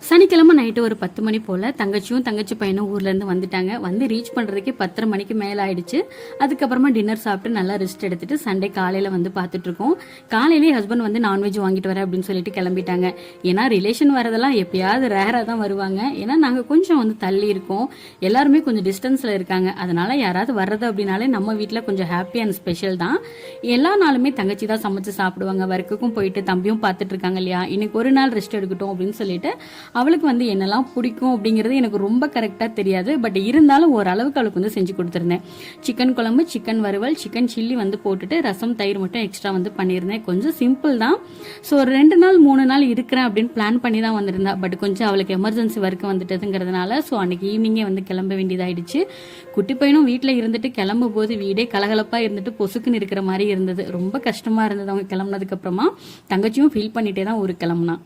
சனிக்கிழமை நைட்டு ஒரு 10 மணி போல் தங்கச்சியும் தங்கச்சி பையனும் ஊர்லேருந்து வந்துட்டாங்க. வந்து ரீச் பண்ணுறதுக்கே 10:30 மணிக்கு மேலே ஆயிடுச்சு. அதுக்கப்புறமா டின்னர் சாப்பிட்டு நல்லா ரெஸ்ட் எடுத்துட்டு சண்டே காலையில் வந்து பார்த்துட்ருக்கோம். காலையிலேயே ஹஸ்பண்ட் வந்து நான்வெஜ் வாங்கிட்டு வரேன் அப்படின்னு சொல்லிட்டு கிளம்பிட்டாங்க. ஏன்னா ரிலேஷன் வரதெல்லாம் எப்பயாவது ரேராக தான் வருவாங்க. ஏன்னா நாங்கள் கொஞ்சம் வந்து தள்ளி இருக்கோம், எல்லாருமே கொஞ்சம் டிஸ்டன்ஸில் இருக்காங்க. அதனால யாராவது வர்றது அப்படின்னாலே நம்ம வீட்டில் கொஞ்சம் ஹாப்பி அண்ட் ஸ்பெஷல் தான். எல்லா நாளுமே தங்கச்சி தான் சமைச்சு சாப்பிடுவாங்க. ஒர்க்குக்கும் போயிட்டு தம்பியும் பார்த்துட்டு இருக்காங்க இல்லையா, இன்னைக்கு ஒரு நாள் ரெஸ்ட் எடுக்கட்டும் அப்படின்னு சொல்லிட்டு அவளுக்கு வந்து என்னெல்லாம் பிடிக்கும் அப்படிங்கிறது எனக்கு ரொம்ப கரெக்டாக தெரியாது. பட் இருந்தாலும் ஓரளவுக்கு அவளுக்கு வந்து செஞ்சு கொடுத்துருந்தேன். சிக்கன் குழம்பு, சிக்கன் வறுவல், சிக்கன் சில்லி வந்து போட்டுட்டு ரசம் தயிர் மட்டும் எக்ஸ்ட்ரா வந்து பண்ணியிருந்தேன். கொஞ்சம் சிம்பிள் தான். ஸோ ஒரு 2 நாள் 3 நாள் இருக்கிறேன் அப்படின்னு பிளான் பண்ணி தான் வந்திருந்தா. பட் கொஞ்சம் அவளுக்கு எமர்ஜென்சி ஒர்க் வந்துட்டதுங்கிறதுனால ஸோ அன்னைக்கு ஈவினிங்கே வந்து கிளம்ப வேண்டியதாயிடுச்சு. குட்டி பையனும் வீட்டில் இருந்துட்டு கிளம்பும் போது வீடே கலகலப்பாக இருந்துட்டு பொசுக்குன்னு இருக்கிற மாதிரி இருந்தது. ரொம்ப கஷ்டமாக இருந்தது அவங்க கிளம்புனதுக்கு அப்புறமா. தங்கச்சியும் ஃபீல் பண்ணிட்டே தான் ஊருக்கு கிளம்புனா.